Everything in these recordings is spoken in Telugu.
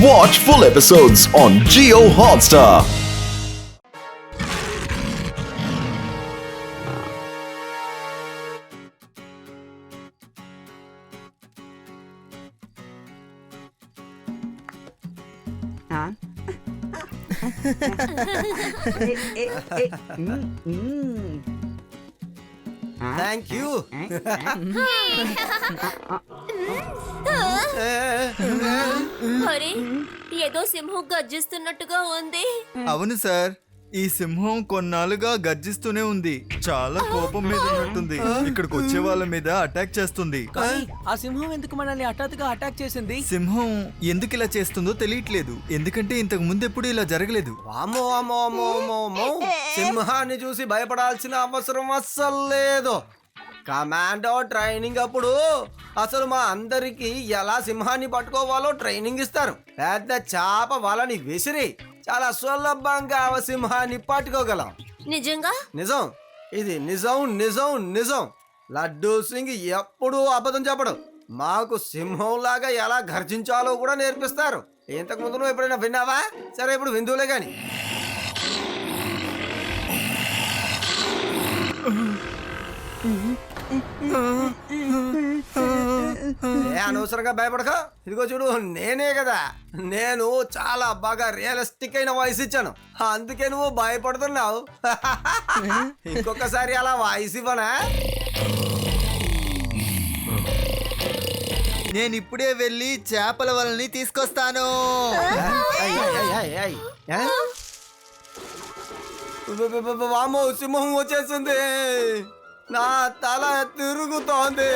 Watch full episodes on Jio Hotstar. Thank you. అరే ఏదో సింహం గర్జిస్తున్నట్టుగా ఉంది. అవును సార్, ఈ సింహం కొన్నాళ్ళుగా గర్జిస్తూనే ఉంది. చాలా కోపం మీద ఉన్నట్టుంది. ఇక్కడికి వచ్చే వాళ్ళ మీద అటాక్ చేస్తుంది. కానీ ఆ సింహం ఎందుకు మనల్ని హఠాత్తుగా అటాక్ చేసింది? సింహం ఎందుకు ఇలా చేస్తుందో తెలియట్లేదు. ఎందుకంటే ఇంతకు ముందు ఎప్పుడు ఇలా జరగలేదు. వామ్మో వామ్మో వామ్మో వామ్మో వామ్మో. సింహాన్ని చూసి భయపడాల్సిన అవసరం అస్సలు లేదు. కమాండో ట్రైనింగ్ అప్పుడు అసలు మా అందరికి ఎలా సింహాన్ని పట్టుకోవాలో ట్రైనింగ్ ఇస్తారు. పెద్ద చాప వలని విసిరి చాలా సులభంగా ఆ సింహాన్ని పట్టుకోగలం. నిజంగా? నిజం, ఇది నిజం నిజం నిజం. లడ్డూ సింగ్ ఎప్పుడూ అబద్ధం చెప్పడు. మాకు సింహంలాగా ఎలా గర్జించాలో కూడా నేర్పిస్తారు. ఇంతకు ముందు నువ్వు ఎప్పుడైనా విన్నావా? సరే, ఇప్పుడు విందులే గాని. అనవసరంగా భయపడక. ఇదిగో చూడు, నేనే కదా. నేను చాలా బాగా రియలిస్టిక్ అయిన వాయిస్ ఇచ్చాను, అందుకే నువ్వు భయపడుతున్నావు. ఇంకొకసారి అలా వాయిస్ ఇవ్వనా? నేను ఇప్పుడే వెళ్ళి చేపల వలని తీసుకొస్తాను. వామో, సింహం వచ్చేసింది. నా తల తిరుగుతోంది.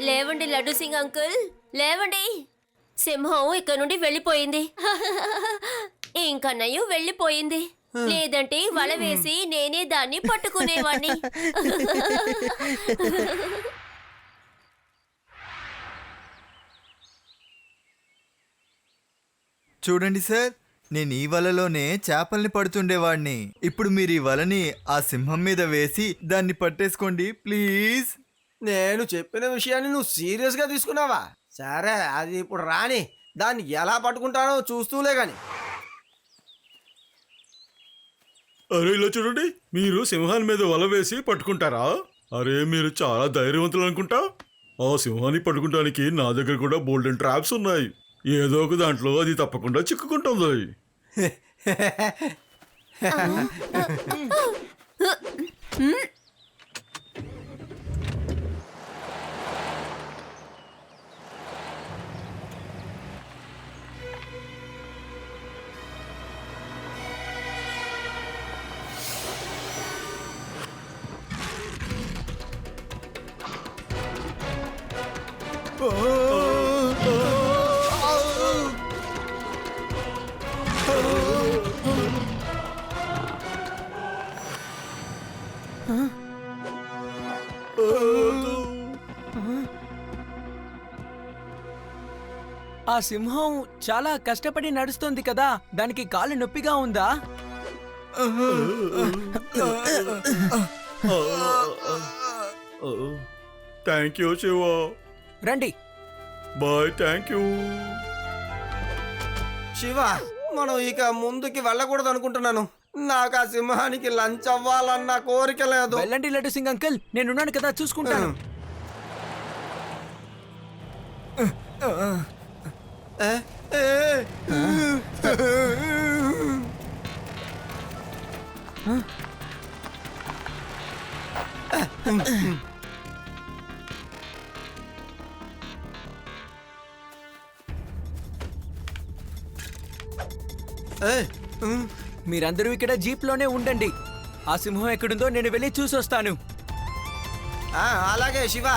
లేవండి లడ్డు సింగ్ అంకుల్, లేవండి. సింహం ఇక్కడ నుండి వెళ్ళిపోయింది. ఇంకన్నయ్య వెళ్ళిపోయింది. లేదంటే వల వేసి నేనే దాన్ని పట్టుకునేవాణ్ణి. చూడండి సార్, నేను ఈ వలలోనే చేపల్ని పడుతుండేవాడిని. ఇప్పుడు మీరు ఈ వలని ఆ సింహం మీద వేసి దాన్ని పట్టేసుకోండి ప్లీజ్. నేను చెప్పిన విషయాన్ని నువ్వు సీరియస్ గా తీసుకున్నావా? సరే, అది ఇప్పుడు రాని. దాన్ని ఎలా పట్టుకుంటానో చూస్తూలే గాని. అరే ఇలా చూడండి, మీరు సింహాన్ని మీద వల వేసి పట్టుకుంటారా? అరే మీరు చాలా ధైర్యవంతులు అనుకుంటా. ఆ సింహాన్ని పట్టుకుంటానికి నా దగ్గర కూడా బోల్డెన్ ట్రాప్స్ ఉన్నాయి. ఏదో ఒక దాంట్లో అది తప్పకుండా చిక్కుకుంటుంది. ఆ సింహం చాలా కష్టపడి నడుస్తుంది కదా, దానికి కాలు నొప్పిగా ఉందా? Thank you Shiva. రండి. బాయ్. థ్యాంక్ యూ శివ, మనం ఇక ముందుకి వెళ్ళకూడదు అనుకుంటున్నాను. నాకు ఆ సింహానికి లంచ్ అవ్వాలన్న కోరిక లేదు. వెళ్ళండి లడ్డు సింగ్ అంకుల్, నేనున్నాను కదా, చూసుకుంటాను. మీరందరూ ఇక్కడ జీప్లోనే ఉండండి. ఆ సింహం ఎక్కడుందో నేను వెళ్ళి చూసొస్తాను. అలాగే శివ.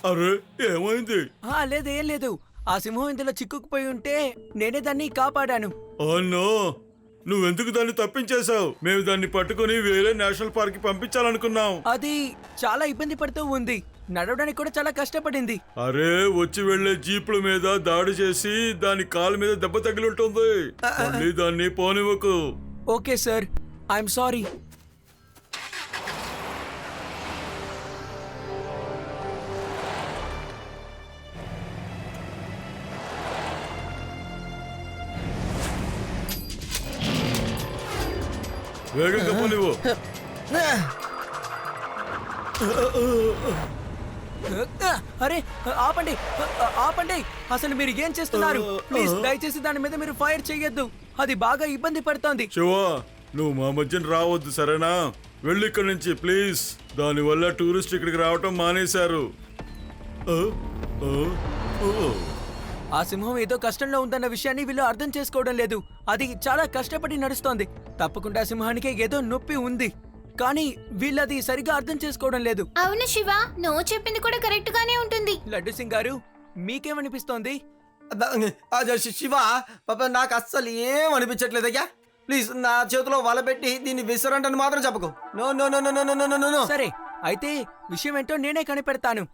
అరే ఏమైంది? లేదు ఏం లేదు. ఆ సింహం ఇందులో చిక్కుకుపోయి ఉంటే నేనే దాన్ని కాపాడాను. అన్నో నువ్వెందుకు దాన్ని తప్పించేశావు? మేము దాన్ని పట్టుకుని వేరే నేషనల్ పార్క్ కి పంపించాలనుకున్నాం. అది చాలా ఇబ్బంది పడుతూ ఉంది, నడవడానికి కూడా చాలా కష్టపడింది. అరే వచ్చి వెళ్లే జీపుల మీద దాడి చేసి దాని కాలు మీద దెబ్బ తగిలి ఉంటుంది. మళ్ళీ దాన్ని పోనివ్వకు. Okay sir, I'm sorry. వేగంగా పోనివ్వు. అరే ఆపండి, ఆపండి. అసలు మీరు ఏం చేస్తున్నారు? ప్లీజ్ దయచేసి దాని మీద మీరు ఫైర్ చేయొద్దు, అది బాగా ఇబ్బంది పడుతోంది. శివ నువ్వు మా మధ్యన రావద్దు సరేనా? వెళ్ళు ఇక్కడి నుంచి ప్లీజ్. దానివల్ల టూరిస్ట్ ఇక్కడికి రావటం మానేశారు. ఆ సింహం ఏదో కష్టంలో ఉందన్న విషయాన్ని వీళ్ళు అర్థం చేసుకోవడం లేదు. అది చాలా కష్టపడి నడుస్తోంది. తప్పకుండా సింహానికి ఏదో నొప్పి ఉంది, కానీ వీళ్ళది సరిగా అర్థం చేసుకోవడం లేదు. అవును శివ, నువ్వు చెప్పింది కూడా కరెక్ట్ గానే ఉంటుంది. లడ్డు సింగ్ గారు, మీకేమనిపిస్తోంది? శివ పాప నాకు అస్సలు ఏం అనిపించట్లేదయ్యా. ప్లీజ్ నా చేతిలో వల పెట్టి దీన్ని విసరంటని మాత్రం చెప్పకు. No no no no no no no no no. సరే అయితే విషయం ఏంటో నేనే కనిపెడతాను.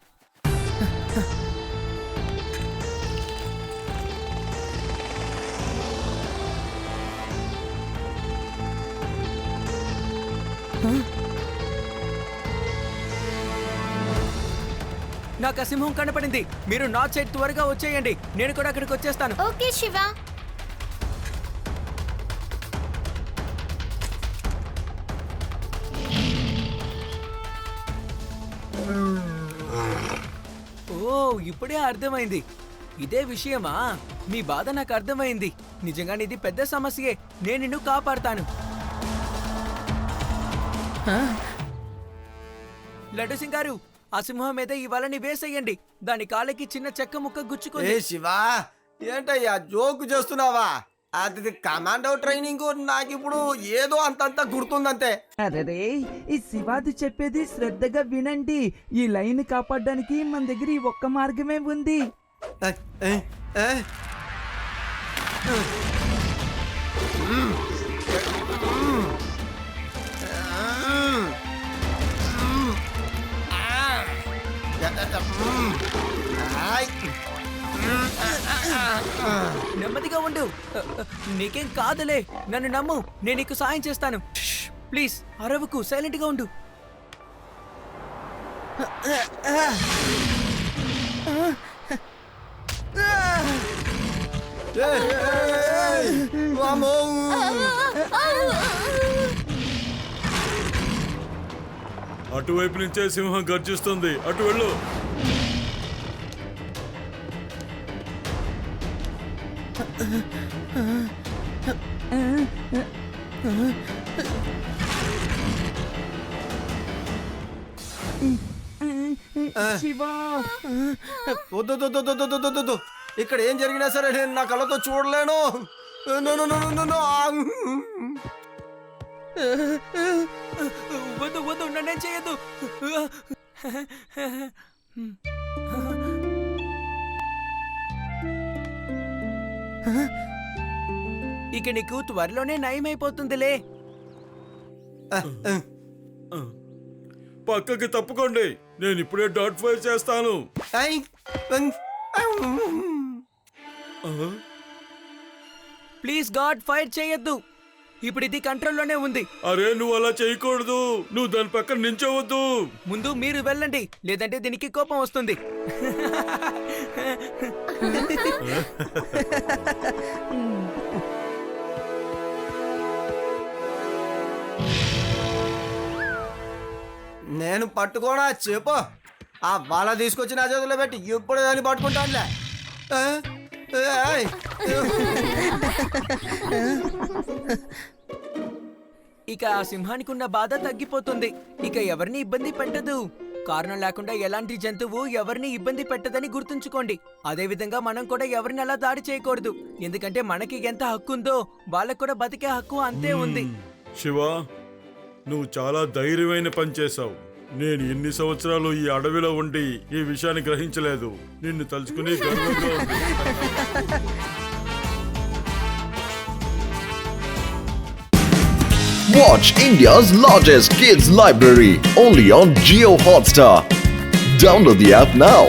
నాకు ఆ సింహం కనపడింది. మీరు నార్త్ సైడ్ త్వరగా వచ్చేయండి, నేను కూడా అక్కడికి వచ్చేస్తాను. ఓకే శివ. ఓ ఇప్పుడే అర్థమైంది. ఇదే విషయమా? మీ బాధ నాకు అర్థమైంది. నిజంగానే ఇది పెద్ద సమస్యే. నేను నిన్ను కాపాడుతాను. లడ్డు సింగ్ గారు, ఆ సింహం మీద ఈ వలని వేసేయండి. దాని కాళ్ళకి చిన్న చెక్క ముక్క ఏ గుచ్చుకుంది. శివ ఏంటయ్యా జోకు చేస్తున్నావా? అది కమాండో ట్రైనింగ్. నాకు ఇప్పుడు ఏదో అంతంత గుర్తుందంతే. అరే ఈ శివాది చెప్పేది శ్రద్ధగా వినండి. ఈ లైన్ కాపాడడానికి మన దగ్గర ఈ ఒక్క మార్గమే ఉంది. నెమ్మదిగా ఉండు, నీకేం కాదులే. నన్ను నమ్ము, నేను నీకు సాయం చేస్తాను. ప్లీజ్ అరవకు, సైలెంట్ గా ఉండు. అటువైపు నుంచే సింహం గర్జిస్తుంది. అటు వెళ్ళు. శివా వద్దు. ఇక్కడ ఏం జరిగినా సరే నేను నా కళ్ళతో చూడలేను. No no no no no. వద్దు వద్దు, నన్నేం చేయొద్దు. ఇక నీకు త్వరలోనే నయమైపోతుందిలే. పక్కకి తప్పుకోండి, నేను ఇప్పుడే డాట్ ఫైర్ చేస్తాను. ప్లీజ్ గాడ్, ఫైర్ చేయొద్దు. ఇప్పుడు ఇది కంట్రోల్లోనే ఉంది. అరే నువ్వు అలా చేయకూడదు. నువ్వు దాని పక్కన నించోవద్దు. ముందు మీరు వెళ్ళండి, లేదంటే దీనికి కోపం వస్తుంది. నేను పట్టుకోనా చెప్పు. ఆ వల తీసుకొచ్చి నా చేతిలో పెట్టి ఇప్పుడు దాన్ని పట్టుకుంటానులే. ఇక ఆ సింహానికి ఉన్న బాధ తగ్గిపోతుంది. ఇక ఎవరిని ఇబ్బంది పెట్టదు. కారణం లేకుండా ఎలాంటి జంతువు ఎవరిని ఇబ్బంది పెట్టదని గుర్తుంచుకోండి. అదే విధంగా మనం కూడా ఎవరిని అలా దాడి చేయకూడదు. ఎందుకంటే మనకి ఎంత హక్కు ఉందో వాళ్ళకు కూడా బతికే హక్కు అంతే ఉంది. శివ, నువ్వు చాలా ధైర్యమైన పని చేశావు. నేను ఎన్ని సంవత్సరాలు ఈ అడవిలో ఉండి ఈ విషయాన్ని గ్రహించలేదు. నిన్ను తలుచుకుని గర్వంగా ఉంది. Watch India's largest kids library only on Geo Hotstar. Download the app now.